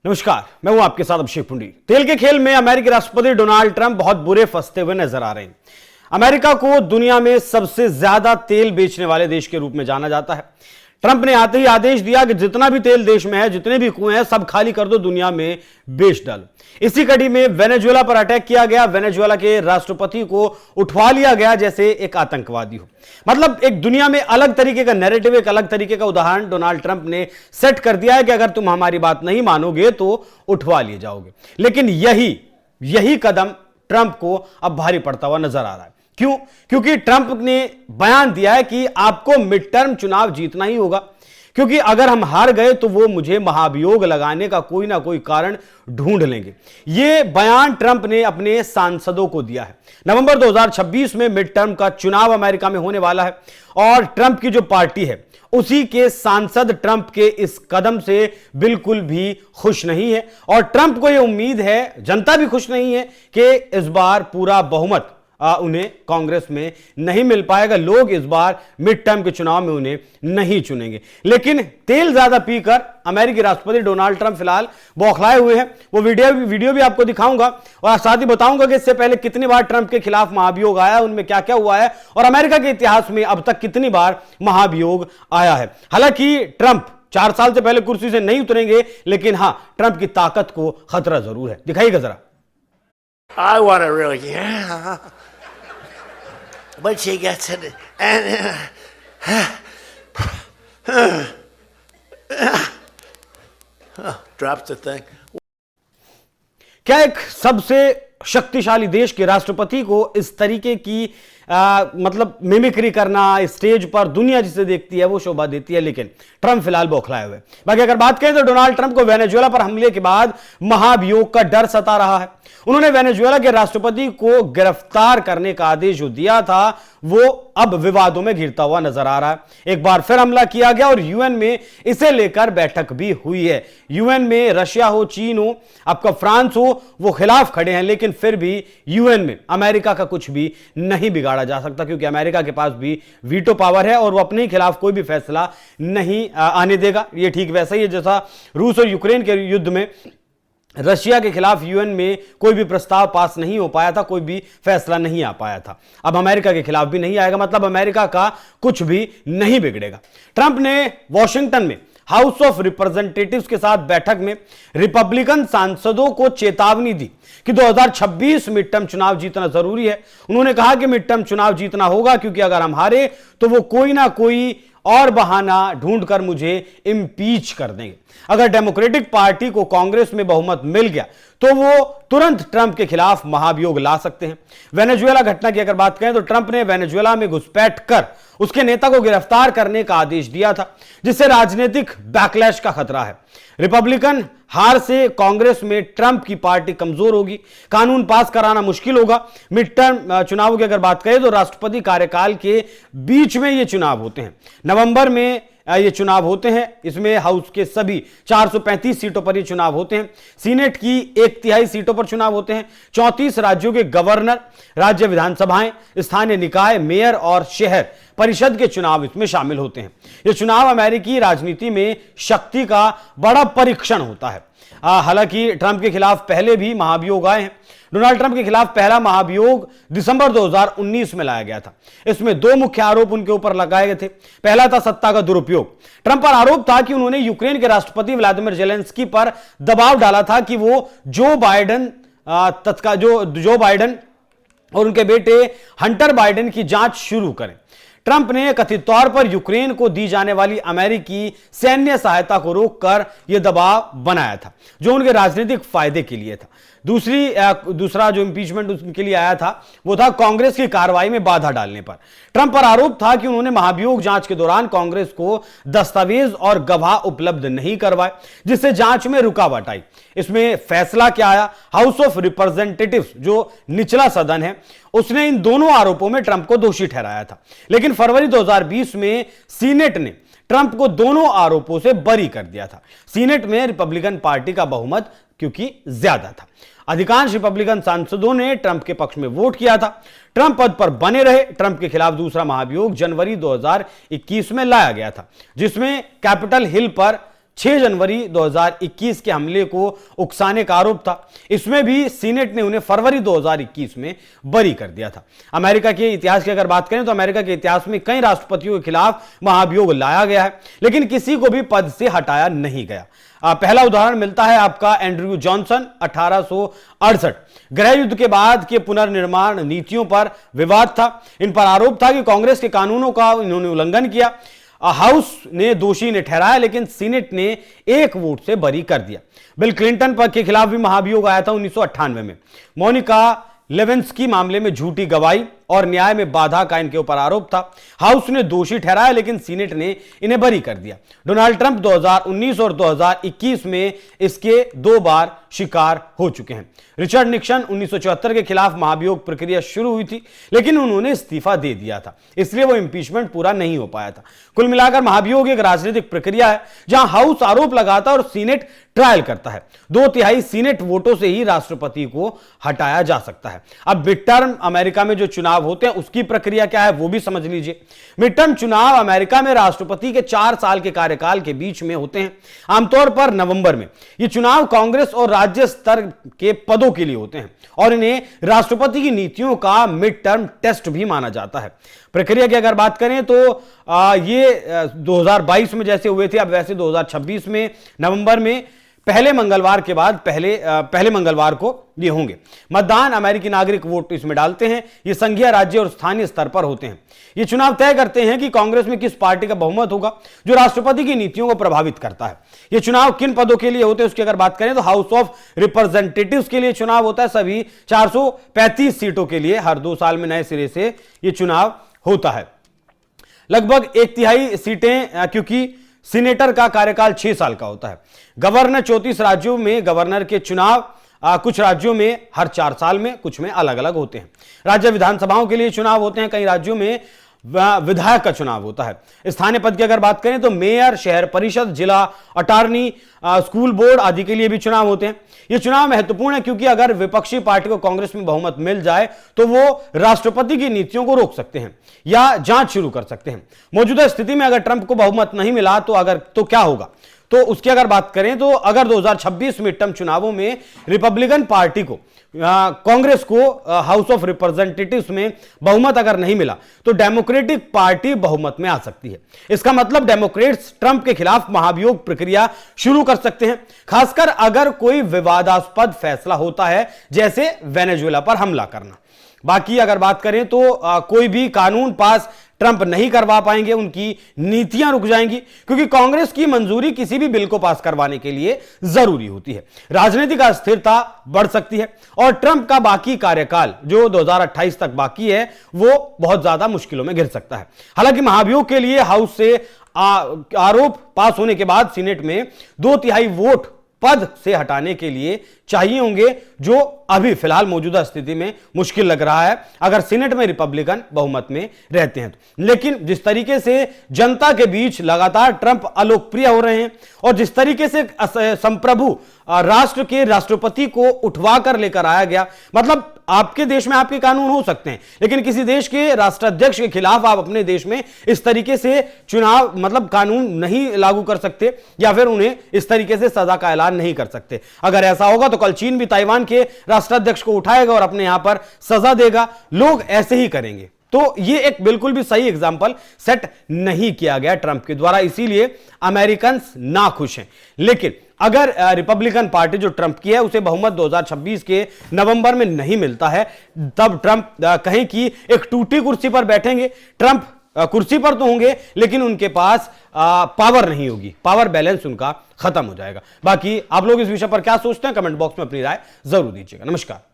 नमस्कार, मैं हूं आपके साथ अभिषेक पुंडी। तेल के खेल में अमेरिकी राष्ट्रपति डोनाल्ड ट्रंप बहुत बुरे फंसते हुए नजर आ रहे हैं। अमेरिका को दुनिया में सबसे ज्यादा तेल बेचने वाले देश के रूप में जाना जाता है। ट्रंप ने आते ही आदेश दिया कि जितना भी तेल देश में है, जितने भी कुएं हैं, सब खाली कर दो, दुनिया में बेच डालो। इसी कड़ी में वेनेजुएला पर अटैक किया गया। वेनेजुएला के राष्ट्रपति को उठवा लिया गया जैसे एक आतंकवादी हो। मतलब एक दुनिया में अलग तरीके का नैरेटिव, एक अलग तरीके का उदाहरण डोनाल्ड ट्रंप ने सेट कर दिया है कि अगर तुम हमारी बात नहीं मानोगे तो उठवा लिए जाओगे। लेकिन यही कदम ट्रंप को अब भारी पड़ता हुआ नजर आ रहा है। क्यों? क्योंकि ट्रंप ने बयान दिया है कि आपको मिड टर्म चुनाव जीतना ही होगा, क्योंकि अगर हम हार गए तो वो मुझे महाभियोग लगाने का कोई ना कोई कारण ढूंढ लेंगे। यह बयान ट्रंप ने अपने सांसदों को दिया है। नवंबर 2026 में मिड टर्म का चुनाव अमेरिका में होने वाला है और ट्रंप की जो पार्टी है उसी के सांसद ट्रंप के इस कदम से बिल्कुल भी खुश नहीं है और ट्रंप को यह उम्मीद है, जनता भी खुश नहीं है कि इस बार पूरा बहुमत उन्हें कांग्रेस में नहीं मिल पाएगा। लोग इस बार मिड टर्म के चुनाव में उन्हें नहीं चुनेंगे। लेकिन तेल ज्यादा पीकर अमेरिकी राष्ट्रपति डोनाल्ड ट्रंप फिलहाल बौखलाए हुए हैं। वो वीडियो भी आपको दिखाऊंगा और साथ ही बताऊंगा कि इससे पहले कितनी बार ट्रंप के खिलाफ महाभियोग आया, उनमें क्या क्या हुआ है और अमेरिका के इतिहास में अब तक कितनी बार महाभियोग आया है। हालांकि ट्रंप 4 साल से पहले कुर्सी से नहीं उतरेंगे, लेकिन हां, ट्रंप की ताकत को खतरा जरूर है। दिखाइएगा जरा। I want to really, yeah. But she gets it, and drops the thing. क्या एक सबसे शक्तिशाली देश के राष्ट्रपति को इस तरीके की मतलब मिमिक्री करना, स्टेज पर दुनिया जिसे देखती है वो शोभा देती है? लेकिन ट्रंप फिलहाल बौखलाए हुए। बाकी अगर बात करें तो डोनाल्ड ट्रंप को वेनेजुएला पर हमले के बाद महाभियोग का डर सता रहा है। उन्होंने वेनेजुएला के राष्ट्रपति को गिरफ्तार करने का आदेश जो दिया था वो अब विवादों में घिरता हुआ नजर आ रहा है। एक बार फिर हमला किया गया और यूएन में इसे लेकर बैठक भी हुई है। यूएन में रशिया हो, चीन हो, आपका फ्रांस हो, वो खिलाफ खड़े हैं, लेकिन फिर भी यूएन में अमेरिका का कुछ भी नहीं बिगाड़ा जा सकता, क्योंकि अमेरिका के पास भी वीटो पावर है और वो अपने खिलाफ कोई भी फैसला नहीं आने देगा। ये ठीक वैसा ही है जैसा रूस और यूक्रेन के युद्ध में रशिया के खिलाफ यूएन में कोई भी प्रस्ताव पास नहीं हो पाया था, कोई भी फैसला नहीं आ पाया था। अब अमेरिका के खिलाफ भी नहीं आएगा, मतलब अमेरिका का कुछ भी नहीं बिगड़ेगा। ट्रंप ने वॉशिंगटन में हाउस ऑफ रिप्रेजेंटेटिव्स के साथ बैठक में रिपब्लिकन सांसदों को चेतावनी दी कि 2026 मिड टर्म चुनाव जीतना जरूरी है। उन्होंने कहा कि मिड टर्म चुनाव जीतना होगा, क्योंकि अगर हम हारे तो वो कोई ना कोई और बहाना ढूंढकर मुझे इम्पीच कर देंगे। अगर डेमोक्रेटिक पार्टी को कांग्रेस में बहुमत मिल गया तो वो तुरंत ट्रंप के खिलाफ महाभियोग ला सकते हैं। वेनेजुएला घटना की अगर बात करें तो ट्रंप ने वेनेजुएला में घुसपैठ कर उसके नेता को गिरफ्तार करने का आदेश दिया था, जिससे राजनीतिक बैकलैश का खतरा है। रिपब्लिकन हार से कांग्रेस में ट्रंप की पार्टी कमजोर होगी, कानून पास कराना मुश्किल होगा। मिड टर्म चुनाव की अगर बात करें तो राष्ट्रपति कार्यकाल के बीच में ये चुनाव होते हैं। नवंबर में ये चुनाव होते हैं। इसमें हाउस के सभी 435 सीटों पर ये चुनाव होते हैं। सीनेट की 1/3 सीटों पर चुनाव होते हैं। 34 राज्यों के गवर्नर, राज्य विधानसभाएं, स्थानीय निकाय, मेयर और शहर परिषद के चुनाव इसमें शामिल होते हैं। ये चुनाव अमेरिकी राजनीति में शक्ति का बड़ा परीक्षण होता है। हालांकि ट्रंप के खिलाफ पहले भी महाभियोग आए हैं। डोनाल्ड ट्रंप के खिलाफ पहला महाभियोग दिसंबर 2019 में लाया गया था। इसमें 2 मुख्य आरोप उनके ऊपर लगाए गए थे। पहला था सत्ता का दुरुपयोग। ट्रंप पर आरोप था कि उन्होंने यूक्रेन के राष्ट्रपति व्लादिमीर जेलेंस्की पर दबाव डाला था कि वो जो बाइडेन और उनके बेटे हंटर बाइडेन की जांच शुरू करें। ट्रंप ने कथित तौर पर यूक्रेन को दी जाने वाली अमेरिकी सैन्य सहायता को रोककर यह दबाव बनाया था, जो उनके राजनीतिक फायदे के लिए था। दूसरा जो इंपीचमेंट उनके लिए आया था वो था कांग्रेस की कार्रवाई में बाधा डालने पर। ट्रंप पर आरोप था कि उन्होंने महाभियोग जांच के दौरान कांग्रेस को दस्तावेज और गवाह उपलब्ध नहीं करवाए, जिससे जांच में रुकावट आई। इसमें फैसला क्या आया? हाउस ऑफ रिप्रेजेंटेटिव्स, जो निचला सदन है, उसने इन दोनों आरोपों में ट्रंप को दोषी ठहराया था। लेकिन फरवरी 2020 में सीनेट ने ट्रंप को दोनों आरोपों से बरी कर दिया था। सीनेट में रिपब्लिकन पार्टी का बहुमत क्योंकि ज्यादा था। अधिकांश रिपब्लिकन सांसदों ने ट्रंप के पक्ष में वोट किया था। ट्रंप पद पर बने रहे। ट्रंप के खिलाफ दूसरा महाभियोग जनवरी 2021 में लाया गया था, जिसमें कैपिटल हिल पर 6 जनवरी 2021 के हमले को उकसाने का आरोप था। इसमें भी सीनेट ने उन्हें फरवरी 2021 में बरी कर दिया था। अमेरिका के इतिहास की अगर बात करें तो अमेरिका के इतिहास में कई राष्ट्रपतियों के खिलाफ महाभियोग लाया गया है, लेकिन किसी को भी पद से हटाया नहीं गया। पहला उदाहरण मिलता है आपका एंड्रयू जॉनसन 1868। गृह युद्ध के बाद के पुनर्निर्माण नीतियों पर विवाद था। इन पर आरोप था कि कांग्रेस के कानूनों का इन्होंने उल्लंघन किया। हाउस ने दोषी ने ठहराया, लेकिन सीनेट ने एक वोट से बरी कर दिया। बिल क्लिंटन पर के खिलाफ भी महाभियोग आया था 1998 में। मोनिका लेविंस्की मामले में झूठी गवाही और न्याय में बाधा का इनके ऊपर आरोप था। हाउस ने दोषी ठहराया, लेकिन सीनेट ने इन्हें बरी कर दिया। डोनाल्ड ट्रंप 2019 और 2021 में इसके 2 बार शिकार हो चुके हैं। रिचर्ड निक्सन 1974 के खिलाफ महाभियोग प्रक्रिया शुरू हुई थी, लेकिन उन्होंने इस्तीफा दे दिया था, इसलिए वो इंपीचमेंट पूरा नहीं हो पाया था। कुल मिलाकर महाभियोग एक राजनीतिक प्रक्रिया है जहां हाउस आरोप लगाता है और सीनेट ट्रायल करता है। 2/3 सीनेट वोटों से ही राष्ट्रपति को हटाया जा सकता है। अब मिड टर्म अमेरिका में जो चुनाव होते हैं उसकी प्रक्रिया क्या है वो भी समझ लीजिए। मिड टर्म चुनाव अमेरिका में राष्ट्रपति के 4 साल के कार्यकाल के बीच में होते हैं, आमतौर पर नवंबर में। ये चुनाव कांग्रेस और राज्य स्तर के पदों के लिए होते हैं और इन्हें राष्ट्रपति की नीतियों का मिड टर्म टेस्ट भी माना जाता है। प्रक्रिया की अगर बात करें तो ये 2022 में जैसे हुए थे, अब वैसे 2026 में नवंबर में पहले मंगलवार के बाद पहले मंगलवार को ये होंगे। मतदान अमेरिकी नागरिक वोट इसमें डालते हैं। ये संघीय, राज्य और स्थानीय स्तर पर होते हैं। ये चुनाव तय करते हैं कि कांग्रेस में किस पार्टी का बहुमत होगा, जो राष्ट्रपति की नीतियों को प्रभावित करता है। ये चुनाव किन पदों के लिए होते हैं उसकी अगर बात करें तो हाउस ऑफ रिप्रेजेंटेटिव्स के लिए चुनाव होता है। सभी 435 सीटों के लिए हर 2 साल में नए सिरे से ये चुनाव होता है। लगभग 1/3 सीटें, क्योंकि सीनेटर का कार्यकाल 6 साल का होता है। गवर्नर 34 राज्यों में गवर्नर के चुनाव कुछ राज्यों में हर 4 साल में, कुछ में अलग अलग होते हैं। राज्य विधानसभाओं के लिए चुनाव होते हैं। कई राज्यों में विधायक का चुनाव होता है। स्थानीय पद की अगर बात करें तो मेयर, शहर परिषद, जिला अटॉर्नी, स्कूल बोर्ड आदि के लिए भी चुनाव होते हैं। ये चुनाव महत्वपूर्ण है क्योंकि अगर विपक्षी पार्टी को कांग्रेस में बहुमत मिल जाए तो वो राष्ट्रपति की नीतियों को रोक सकते हैं या जांच शुरू कर सकते हैं। मौजूदा स्थिति में अगर ट्रंप को बहुमत नहीं मिला तो क्या होगा, तो उसकी अगर बात करें तो अगर 2026 मिड टर्म चुनावों में रिपब्लिकन पार्टी को कांग्रेस को हाउस ऑफ रिप्रेजेंटेटिव्स में बहुमत अगर नहीं मिला तो डेमोक्रेटिक पार्टी बहुमत में आ सकती है। इसका मतलब डेमोक्रेट्स ट्रंप के खिलाफ महाभियोग प्रक्रिया शुरू कर सकते हैं, खासकर अगर कोई विवादास्पद फैसला होता है जैसे वेनेजुएला पर हमला करना। बाकी अगर बात करें तो कोई भी कानून पास ट्रंप नहीं करवा पाएंगे, उनकी नीतियां रुक जाएंगी, क्योंकि कांग्रेस की मंजूरी किसी भी बिल को पास करवाने के लिए जरूरी होती है। राजनीतिक अस्थिरता बढ़ सकती है और ट्रंप का बाकी कार्यकाल जो 2028 तक बाकी है वो बहुत ज्यादा मुश्किलों में घिर सकता है। हालांकि महाभियोग के लिए हाउस से आरोप पास होने के बाद सीनेट में 2/3 वोट पद से हटाने के लिए चाहिए होंगे, जो अभी फिलहाल मौजूदा स्थिति में मुश्किल लग रहा है अगर सीनेट में रिपब्लिकन बहुमत में रहते हैं तो। लेकिन जिस तरीके से जनता के बीच लगातार ट्रंप अलोकप्रिय हो रहे हैं और जिस तरीके से संप्रभु राष्ट्र के राष्ट्रपति को उठवा कर लेकर आया गया, मतलब आपके देश में आपके कानून हो सकते हैं लेकिन किसी देश के राष्ट्राध्यक्ष के खिलाफ आप अपने देश में इस तरीके से चुनाव मतलब कानून नहीं लागू कर सकते या फिर उन्हें इस तरीके से सजा का ऐलान नहीं कर सकते। अगर ऐसा होगा तो कल चीन भी ताइवान के राष्ट्राध्यक्ष को उठाएगा और अपने यहां पर सजा देगा। लोग ऐसे ही करेंगे। तो ये एक बिल्कुल भी सही एग्जाम्पल सेट नहीं किया गया ट्रंप के द्वारा, इसीलिए अमेरिकन ना खुश हैं। लेकिन अगर रिपब्लिकन पार्टी जो ट्रंप की है उसे बहुमत 2026 के नवंबर में नहीं मिलता है, तब ट्रंप कहें कि एक टूटी कुर्सी पर बैठेंगे। ट्रंप कुर्सी पर तो होंगे लेकिन उनके पास पावर नहीं होगी, पावर बैलेंस उनका खत्म हो जाएगा। बाकी आप लोग इस विषय पर क्या सोचते हैं कमेंट बॉक्स में अपनी राय जरूर दीजिएगा। नमस्कार।